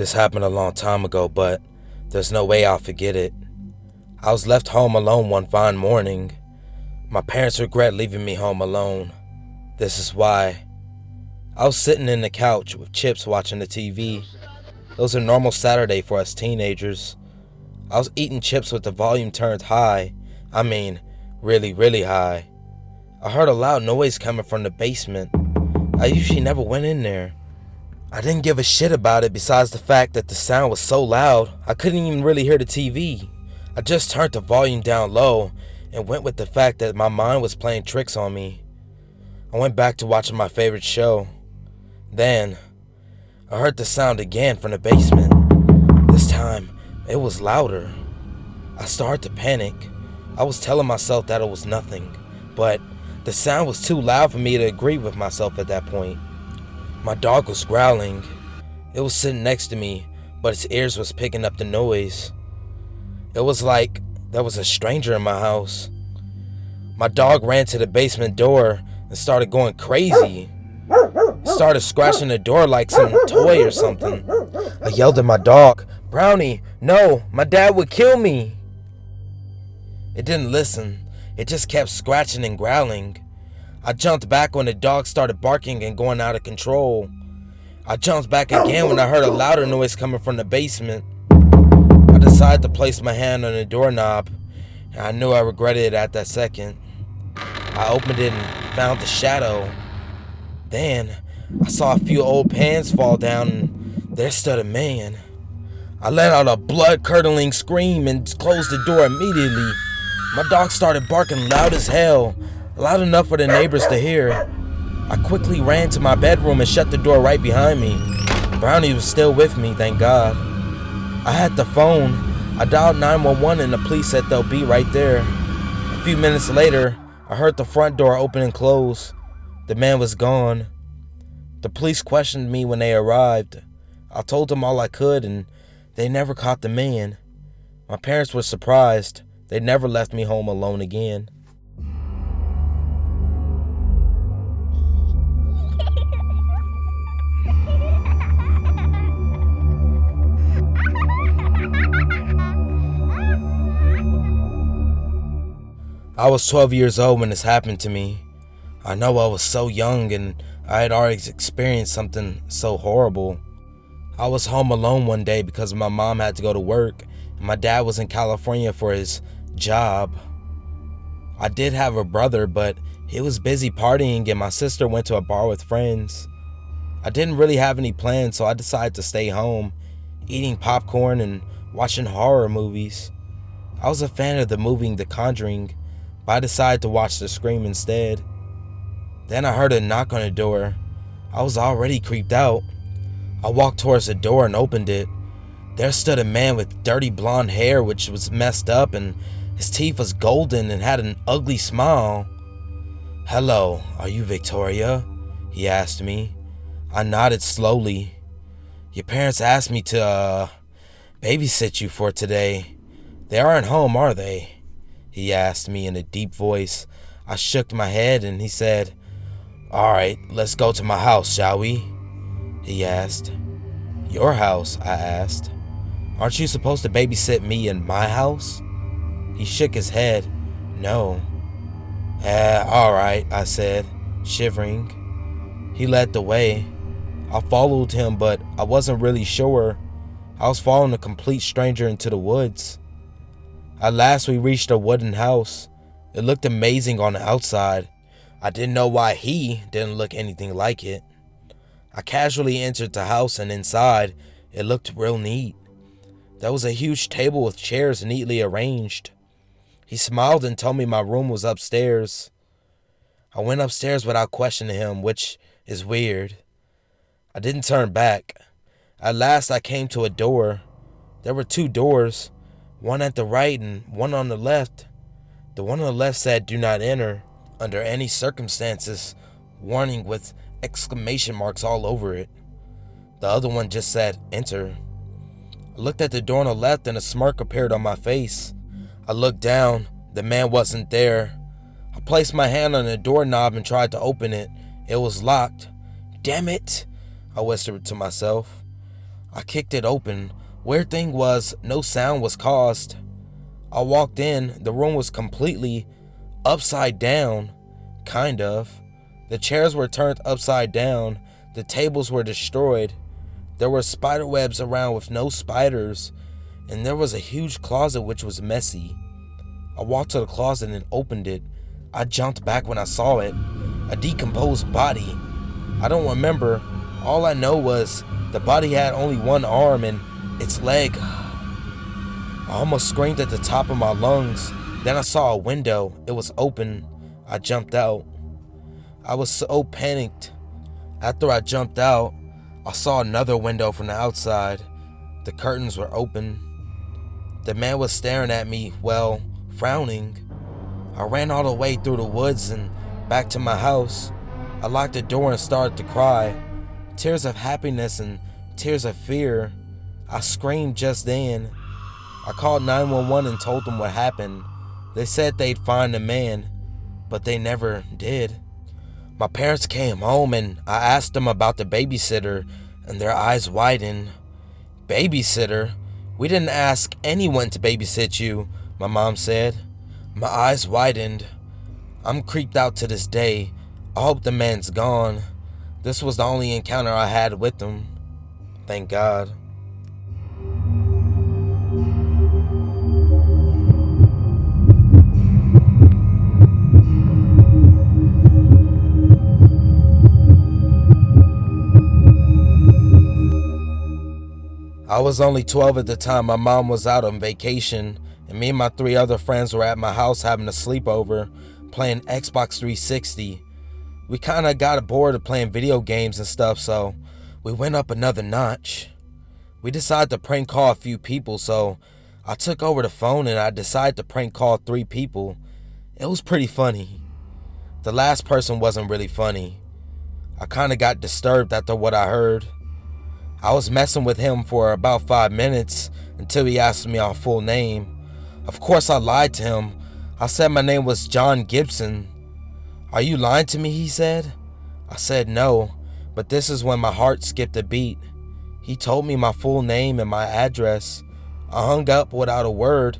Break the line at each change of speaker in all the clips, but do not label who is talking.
This happened a long time ago, but there's no way I'll forget it. I was left home alone one fine morning. My parents regret leaving me home alone. This is why. I was sitting in the couch with chips watching the TV. It was a normal Saturday for us teenagers. I was eating chips with the volume turned high. I mean, really, really high. I heard a loud noise coming from the basement. I usually never went in there. I didn't give a shit about it besides the fact that the sound was so loud, I couldn't even really hear the TV. I just turned the volume down low and went with the fact that my mind was playing tricks on me. I went back to watching my favorite show. Then, I heard the sound again from the basement. This time, it was louder. I started to panic. I was telling myself that it was nothing, but the sound was too loud for me to agree with myself at that point. My dog was growling. It was sitting next to me, but its ears was picking up the noise. It was like there was a stranger in my house. My dog ran to the basement door and started going crazy. He started scratching the door like some toy or something. I yelled at my dog, "Brownie, no, my dad would kill me." It didn't listen. It just kept scratching and growling. I jumped back when the dog started barking and going out of control. I jumped back again when I heard a louder noise coming from the basement. I decided to place my hand on the doorknob, and I knew I regretted it at that second. I opened it and found the shadow. Then, I saw a few old pans fall down, and there stood a man. I let out a blood-curdling scream and closed the door immediately. My dog started barking loud as hell, loud enough for the neighbors to hear. I quickly ran to my bedroom and shut the door right behind me. Brownie was still with me, thank God. I had the phone. I dialed 911 and the police said they'll be right there. A few minutes later, I heard the front door open and close. The man was gone. The police questioned me when they arrived. I told them all I could and they never caught the man. My parents were surprised. They never left me home alone again. I was 12 years old when this happened to me. I know I was so young and I had already experienced something so horrible. I was home alone one day because my mom had to go to work and my dad was in California for his job. I did have a brother, but he was busy partying and my sister went to a bar with friends. I didn't really have any plans, so I decided to stay home, eating popcorn and watching horror movies. I was a fan of the movie The Conjuring, but I decided to watch The Scream instead. Then I heard a knock on the door. I was already creeped out. I walked towards the door and opened it. There stood a man with dirty blonde hair which was messed up and his teeth was golden and had an ugly smile. "Hello, are you Victoria?" he asked me. I nodded slowly. "Your parents asked me to, babysit you for today. They aren't home, are they?" he asked me in a deep voice. I shook my head and he said, "All right, let's go to my house, shall we?" he asked. "Your house?" I asked. "Aren't you supposed to babysit me in my house?" He shook his head. "No." All right, I said, shivering. He led the way. I followed him, but I wasn't really sure. I was following a complete stranger into the woods. At last we reached a wooden house. It looked amazing on the outside. I didn't know why he didn't look anything like it. I casually entered the house and inside, it looked real neat. There was a huge table with chairs neatly arranged. He smiled and told me my room was upstairs. I went upstairs without questioning him, which is weird. I didn't turn back. At last I came to a door. There were two doors, one at the right and one on the left. The one on the left said, "Do not enter under any circumstances," warning with exclamation marks all over it. The other one just said, "Enter." I looked at the door on the left and a smirk appeared on my face. I looked down. The man wasn't there. I placed my hand on the doorknob and tried to open it. It was locked. "Damn it," I whispered to myself. I kicked it open. Weird thing was, no sound was caused. I walked in, the room was completely upside down, kind of. The chairs were turned upside down, the tables were destroyed. There were spider webs around with no spiders, and there was a huge closet which was messy. I walked to the closet and opened it. I jumped back when I saw it. A decomposed body. I don't remember. All I know was the body had only one arm and its leg. I almost screamed at the top of my lungs. Then I saw a window. It was open. I jumped out. I was so panicked. After I jumped out, I saw another window from the outside. The curtains were open. The man was staring at me, well, frowning. I ran all the way through the woods and back to my house. I locked the door and started to cry. Tears of happiness and tears of fear. I screamed just then. I called 911 and told them what happened. They said they'd find the man, but they never did. My parents came home and I asked them about the babysitter, and their eyes widened. Babysitter? We didn't ask anyone to babysit you, my mom said. My eyes widened. I'm creeped out to this day. I hope the man's gone. This was the only encounter I had with him. Thank God. I was only 12 at the time. My mom was out on vacation, and me and my 3 other friends were at my house having a sleepover, playing Xbox 360. We kinda got bored of playing video games and stuff, so we went up another notch. We decided to prank call a few people, so I took over the phone and I decided to prank call 3 people. It was pretty funny. The last person wasn't really funny. I kinda got disturbed after what I heard. I was messing with him for about 5 minutes until he asked me our full name. Of course I lied to him. I said my name was John Gibson. Are you lying to me, he said. I said no, but this is when my heart skipped a beat. He told me my full name and my address. I hung up without a word.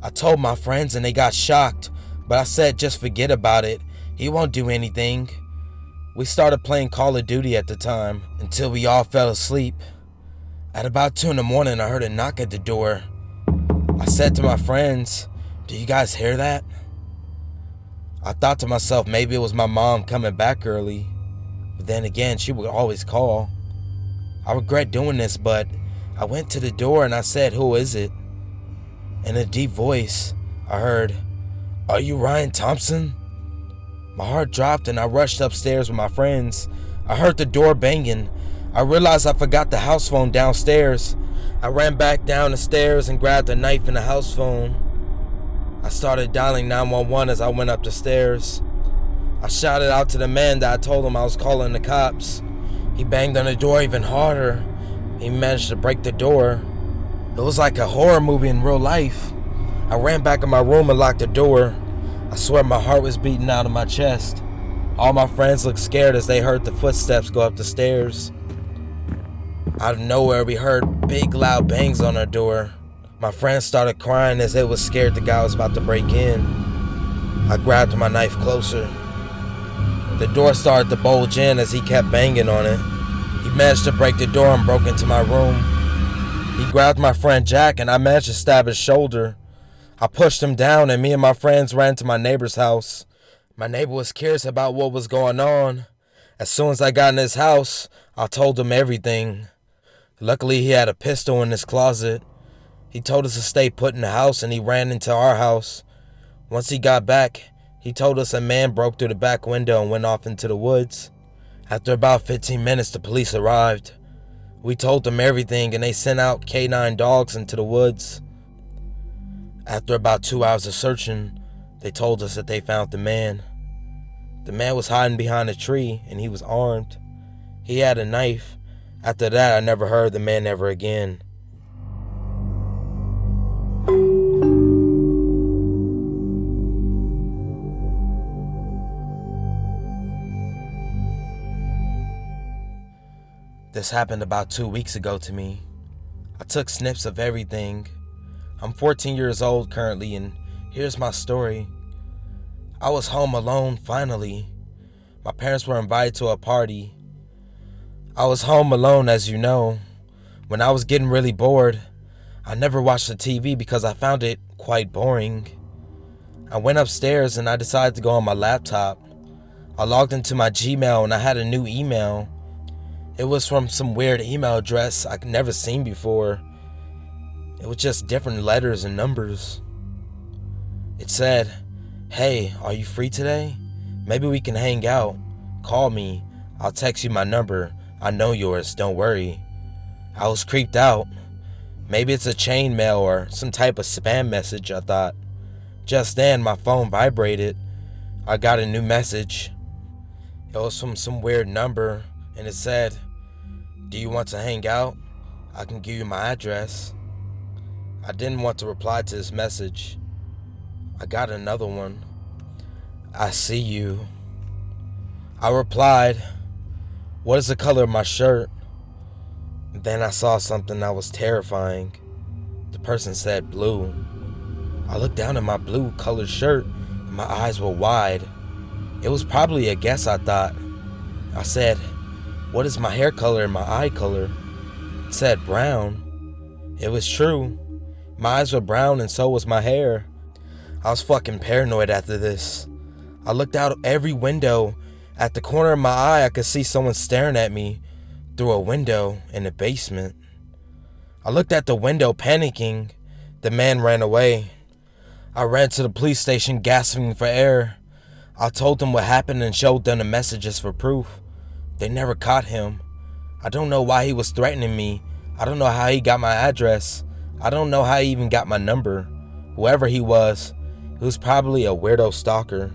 I told my friends and they got shocked, but I said just forget about it. He won't do anything. We started playing Call of Duty at the time until we all fell asleep. At about 2 in the morning, I heard a knock at the door. I said to my friends, "Do you guys hear that?" I thought to myself maybe it was my mom coming back early. But then again, she would always call. I regret doing this, but I went to the door and I said, "Who is it?" In a deep voice, I heard, "Are you Ryan Thompson?" My heart dropped and I rushed upstairs with my friends. I heard the door banging. I realized I forgot the house phone downstairs. I ran back down the stairs and grabbed a knife and the house phone. I started dialing 911 as I went up the stairs. I shouted out to the man that I told him I was calling the cops. He banged on the door even harder. He managed to break the door. It was like a horror movie in real life. I ran back in my room and locked the door. I swear my heart was beating out of my chest. All my friends looked scared as they heard the footsteps go up the stairs. Out of nowhere, we heard big loud bangs on our door. My friends started crying as they was scared the guy was about to break in. I grabbed my knife closer. The door started to bulge in as he kept banging on it. He managed to break the door and broke into my room. He grabbed my friend Jack and I managed to stab his shoulder. I pushed him down and me and my friends ran to my neighbor's house. My neighbor was curious about what was going on. As soon as I got in his house, I told him everything. Luckily, he had a pistol in his closet. He told us to stay put in the house and he ran into our house. Once he got back, he told us a man broke through the back window and went off into the woods. After about 15 minutes, the police arrived. We told them everything and they sent out K9 dogs into the woods. After about 2 hours of searching, they told us that they found the man. The man was hiding behind a tree and he was armed. He had a knife. After that, I never heard the man ever again. This happened about 2 weeks ago to me. I took snips of everything. I'm 14 years old currently, and here's my story. I was home alone finally. My parents were invited to a party. I was home alone, as you know. When I was getting really bored, I never watched the TV because I found it quite boring. I went upstairs and I decided to go on my laptop. I logged into my Gmail and I had a new email. It was from some weird email address I'd never seen before. It was just different letters and numbers. It said, "Hey, are you free today? Maybe we can hang out. Call me. I'll text you my number. I know yours, don't worry." I was creeped out. Maybe it's a chain mail or some type of spam message, I thought. Just then, my phone vibrated. I got a new message. It was from some weird number, and it said, "Do you want to hang out? I can give you my address." I didn't want to reply to this message. I got another one. "I see you." I replied, "What is the color of my shirt?" Then I saw something that was terrifying. The person said blue. I looked down at my blue colored shirt and my eyes were wide. It was probably a guess, I thought. I said, "What is my hair color and my eye color?" It said brown. It was true. My eyes were brown and so was my hair. I was fucking paranoid after this. I looked out every window. At the corner of my eye, I could see someone staring at me through a window in the basement. I looked at the window, panicking. The man ran away. I ran to the police station, gasping for air. I told them what happened and showed them the messages for proof. They never caught him. I don't know why he was threatening me. I don't know how he got my address. I don't know how he even got my number. Whoever he was probably a weirdo stalker.